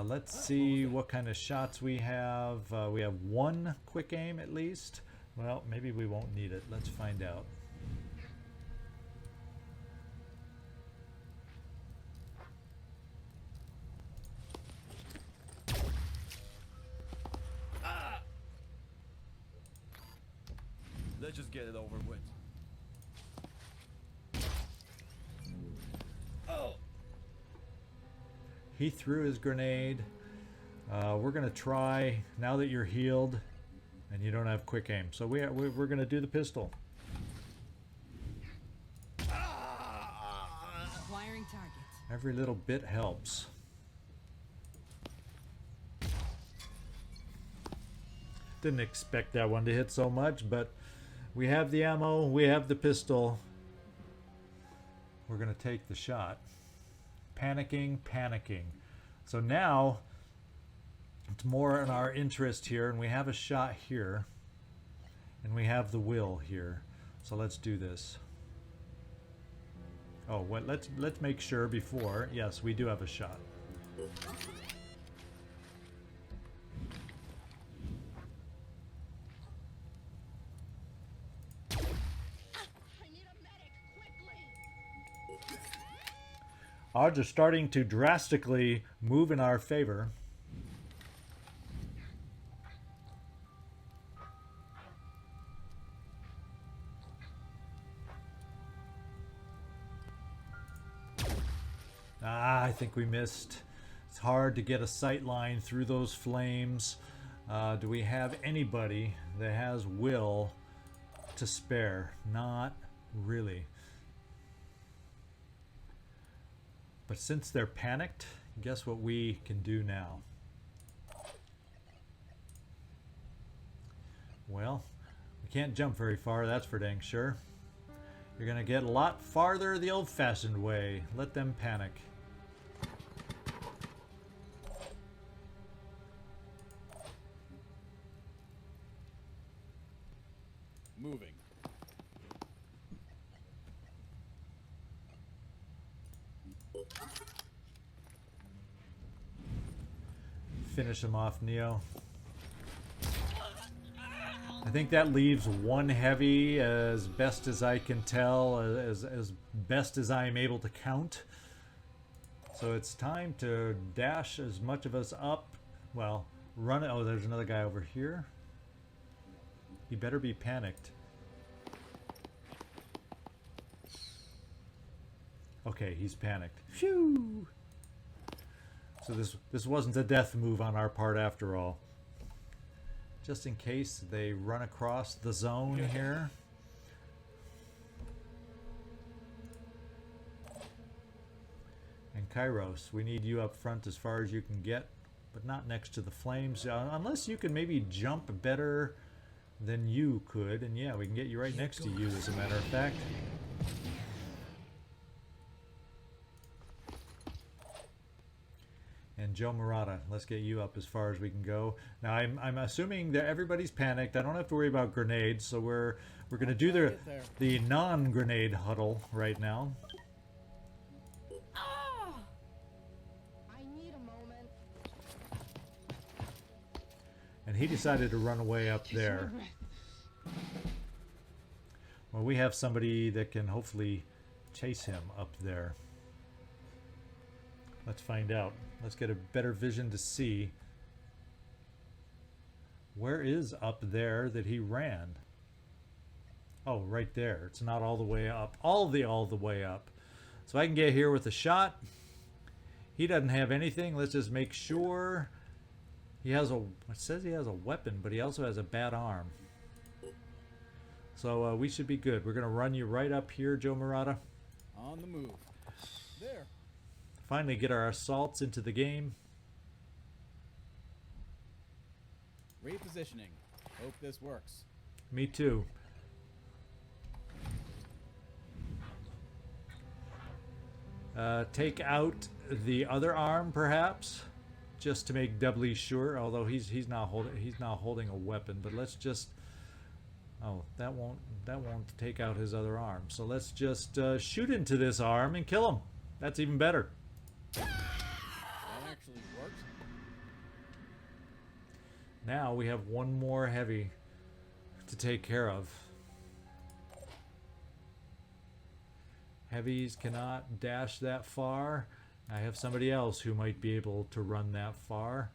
Let's see what kind of shots we have. We have one quick aim at least. Well, maybe we won't need it. Let's find out. Let's just get it over with. Oh! He threw his grenade. We're going to try, now that you're healed and you don't have quick aim. So we're going to do the pistol. Acquiring target. Every little bit helps. Didn't expect that one to hit so much, but we have the ammo, we have the pistol. We're going to take the shot. Panicking, panicking. So now it's more in our interest here, and we have a shot here, and we have the will here. So let's do this. Oh, what? Let's make sure before. Yes, we do have a shot. Odds are starting to drastically move in our favor. I think we missed. It's hard to get a sight line through those flames. Do we have anybody that has will to spare? Not really. But since they're panicked, guess what we can do now? Well, we can't jump very far, that's for dang sure. You're gonna get a lot farther the old-fashioned way. Let them panic. Moving. Finish him off, Neo. I think that leaves one heavy, as best as I can tell, as best as I am able to count. So it's time to dash as much of us up. Well, run it. Oh, there's another guy over here. He better be panicked. Okay, he's panicked. Phew! So this wasn't a death move on our part after all. Just in case they run across the zone here. And Kyros, we need you up front as far as you can get, but not next to the flames. Unless you can maybe jump better than you could. And yeah, we can get you right next to you, as a matter of fact. And Joe Marotta, let's get you up as far as we can go. Now I'm assuming that everybody's panicked. I don't have to worry about grenades, so we're gonna do the non-grenade huddle right now. I need a moment. And he decided to run away up there. Well, we have somebody that can hopefully chase him up there. Let's find out. Let's get a better vision to see. Where is up there that he ran? Oh, right there. It's not all the way up. All the way up. So I can get here with a shot. He doesn't have anything. Let's just make sure. He has it says he has a weapon, but he also has a bad arm. So we should be good. We're going to run you right up here, Joe Marotta. On the move. There. Finally get our assaults into the game. Repositioning. Hope this works. Me too. Take out the other arm, perhaps, just to make doubly sure. Although he's not holding a weapon. But let's just. Oh, that won't take out his other arm. So let's just shoot into this arm and kill him. That's even better. That actually worked. Now we have one more heavy to take care of. Heavies cannot dash that far. I have somebody else who might be able to run that far.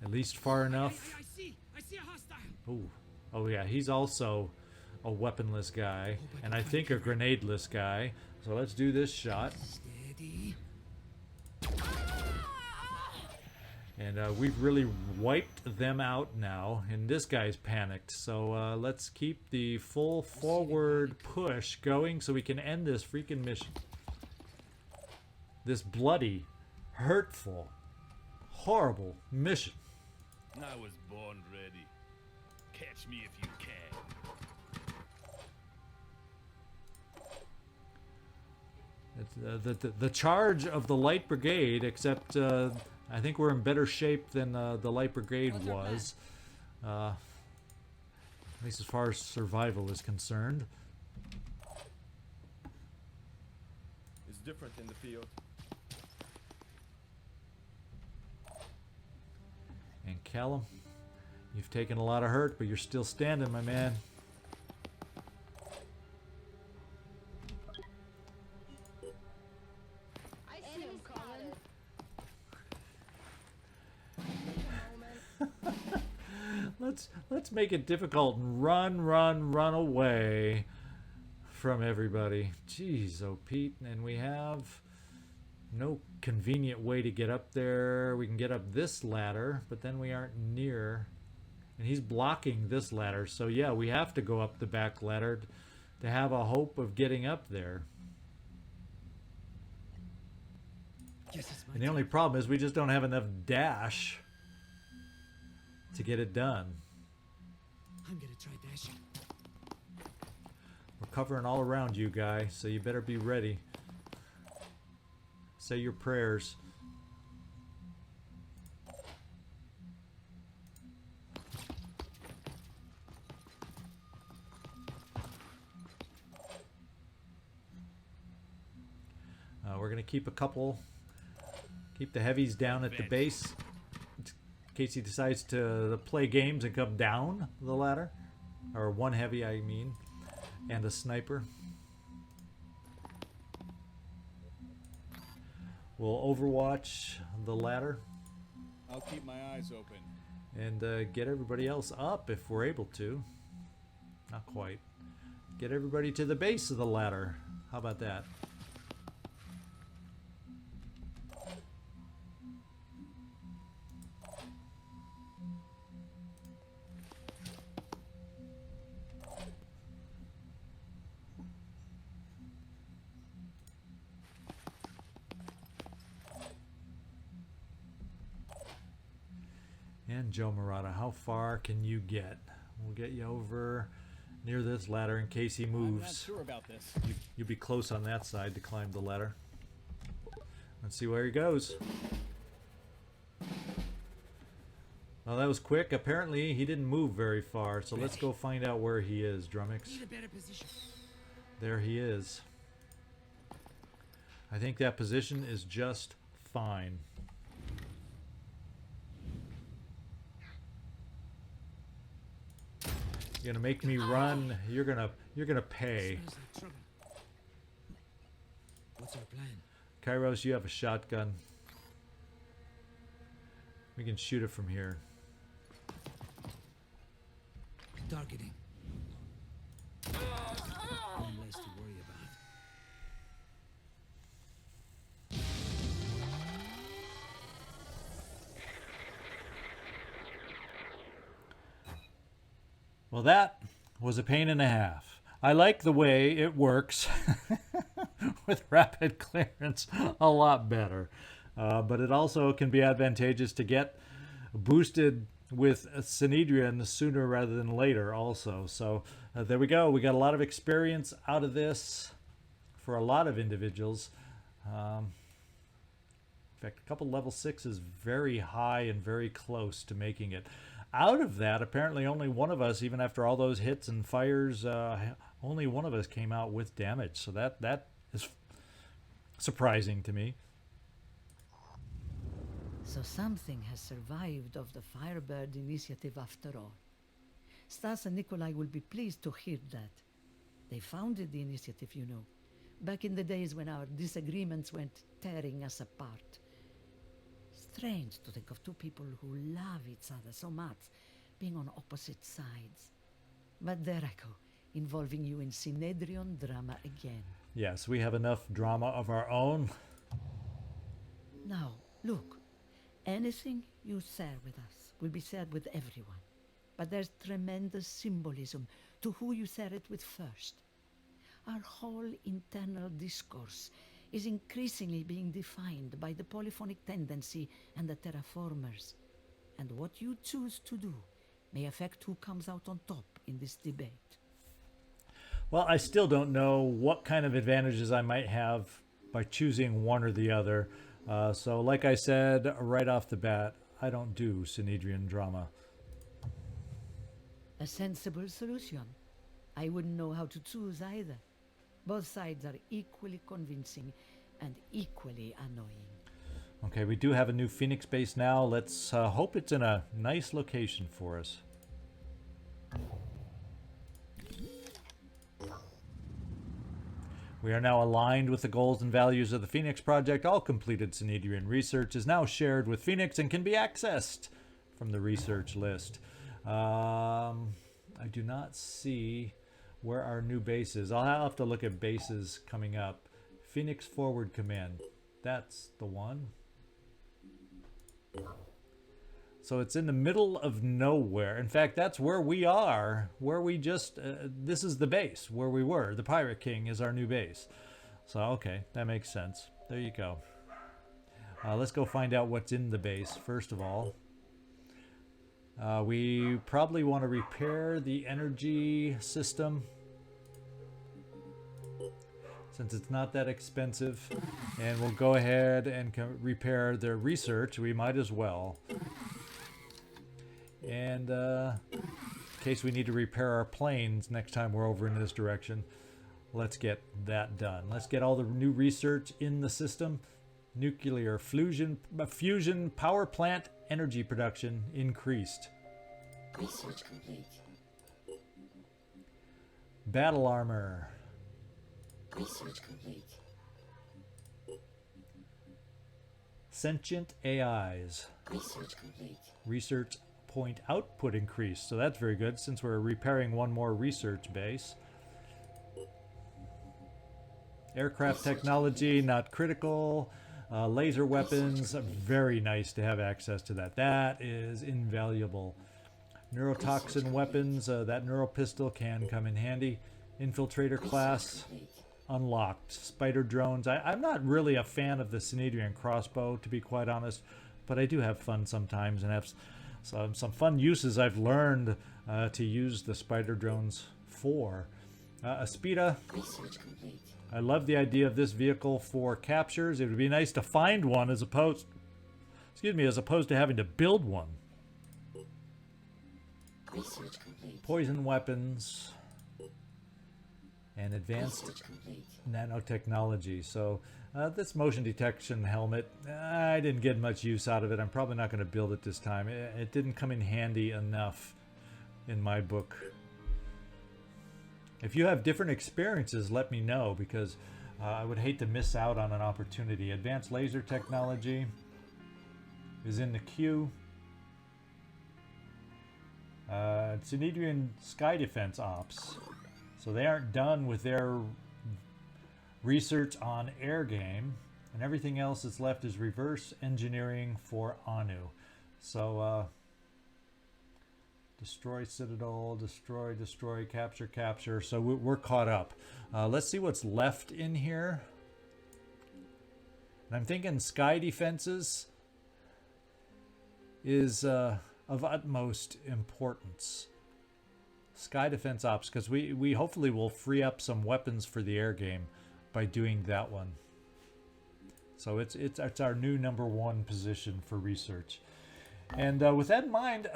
At least far enough. I see a hostile. Ooh. Oh yeah, he's also a weaponless guy, and I think a grenadeless guy. So let's do this shot. Steady. And we've really wiped them out now, and this guy's panicked. So let's keep the full forward push going so we can end this freaking mission. This bloody, hurtful, horrible mission. I was born ready. Catch me if you can. It's, the charge of the Light Brigade, except I think we're in better shape than the Light Brigade was. At least as far as survival is concerned. It's different in the field. And Callum, you've taken a lot of hurt, but you're still standing, my man. I see him coming. Let's make it difficult and run away from everybody. Jeez, oh Pete, and we have no convenient way to get up there. We can get up this ladder, but then we aren't near. And he's blocking this ladder. So yeah, we have to go up the back ladder to have a hope of getting up there. Guess it's my And the only problem is we just don't have enough dash to get it done. I'm gonna try dashing. We're covering all around you, guy, so you better be ready. Say your prayers. We're going to keep keep the heavies down at the base in case he decides to play games and come down the ladder. Or one heavy, I mean. And a sniper. We'll overwatch the ladder I'll keep my eyes open. and get everybody else up if we're able to. Not quite. Get everybody to the base of the ladder. How about that? And Joe Marotta, how far can you get? We'll get you over near this ladder in case he I'm not moves. sure about this. You'll be close on that side to climb the ladder. Let's see where he goes. Well, that was quick. Apparently, he didn't move very far, so let's go find out where he is, Drumax. Need a better position. There he is. I think that position is just fine. You're gonna make me run. You're gonna pay. Smells like trouble. What's our plan? Kyros, you have a shotgun. We can shoot it from here. Targeting. One less to worry about. Well, that was a pain and a half. I like the way it works with rapid clearance a lot better. But it also can be advantageous to get boosted with Synedrian sooner rather than later also. So there we go. We got a lot of experience out of this for a lot of individuals. In fact, a couple level 6 is very high and very close to making it. Out of that, apparently only one of us, even after all those hits and fires, only one of us came out with damage. So that is surprising to me. So something has survived of the Firebird initiative after all. Stas and Nikolai will be pleased to hear that. They founded the initiative, you know, back in the days when our disagreements went tearing us apart. Strange to think of two people who love each other so much being on opposite sides. But there I go, involving you in Synedrian drama again. Yes, we have enough drama of our own. Now, look, anything you share with us will be shared with everyone. But there's tremendous symbolism to who you share it with first. Our whole internal discourse is increasingly being defined by the polyphonic tendency and the terraformers. And what you choose to do may affect who comes out on top in this debate. Well, I still don't know what kind of advantages I might have by choosing one or the other. So like I said right off the bat, I don't do Synedrian drama. A sensible solution. I wouldn't know how to choose either. Both sides are equally convincing and equally annoying. Okay, we do have a new Phoenix base now. Let's hope it's in a nice location for us. We are now aligned with the goals and values of the Phoenix Project. All completed Synedrian research is now shared with Phoenix and can be accessed from the research list. I do not see where our new base is. I'll have to look at bases coming up. Phoenix Forward Command. That's the one. So it's in the middle of nowhere. In fact, that's where we are, where we just, this is the base where we were. The Pirate King is our new base. So, okay, that makes sense. There you go. Let's go find out what's in the base, first of all. We probably want to repair the energy system, since it's not that expensive. And we'll go ahead and repair the research. We might as well. And in case we need to repair our planes next time we're over in this direction, let's get that done. Let's get all the new research in the system. Nuclear fusion power plant energy production increased. Research complete. Battle armor. Research complete. Sentient AIs. Research complete. Research point output increased. So that's very good since we're repairing one more research base. Aircraft technology, not critical. Laser weapons, very nice to have access to that. That is invaluable. Neurotoxin weapons, that neural pistol can come in handy. Infiltrator class, unlocked. Spider drones. I'm not really a fan of the Synedrian crossbow, to be quite honest, but I do have fun sometimes and have some fun uses I've learned to use the spider drones for. Aspida. I love the idea of this vehicle for captures. It would be nice to find one as opposed to having to build one. Poison weapons and advanced nanotechnology. So this motion detection helmet, I didn't get much use out of it. I'm probably not going to build it this time. It didn't come in handy enough in my book. If you have different experiences, let me know, because I would hate to miss out on an opportunity. Advanced laser technology is in the queue. Synedrian Sky Defense Ops. So they aren't done with their research on air game, and everything else that's left is reverse engineering for Anu. So destroy Citadel, destroy, capture. So we're caught up. Let's see what's left in here. And I'm thinking Sky Defenses is of utmost importance. Sky Defense Ops, because we hopefully will free up some weapons for the air game by doing that one. So it's our new #1 position for research. And with that in mind,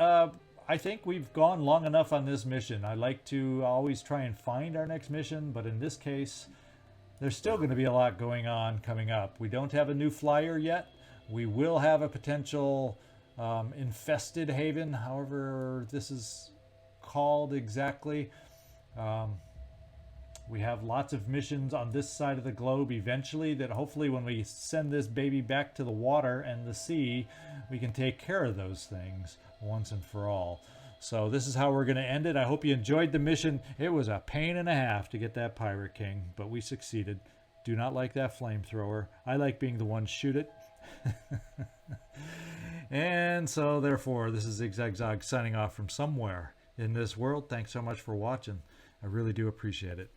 I think we've gone long enough on this mission. I like to always try and find our next mission, but in this case, there's still going to be a lot going on coming up. We don't have a new flyer yet. We will have a potential infested haven, however this is called exactly. We have lots of missions on this side of the globe eventually that hopefully when we send this baby back to the water and the sea, we can take care of those things once and for all. So this is how we're going to end it. I hope you enjoyed the mission. It was a pain and a half to get that Pirate King, but we succeeded. Do not like that flamethrower. I like being the one to shoot it. And so therefore, this is ZigZagZog signing off from somewhere in this world. Thanks so much for watching. I really do appreciate it.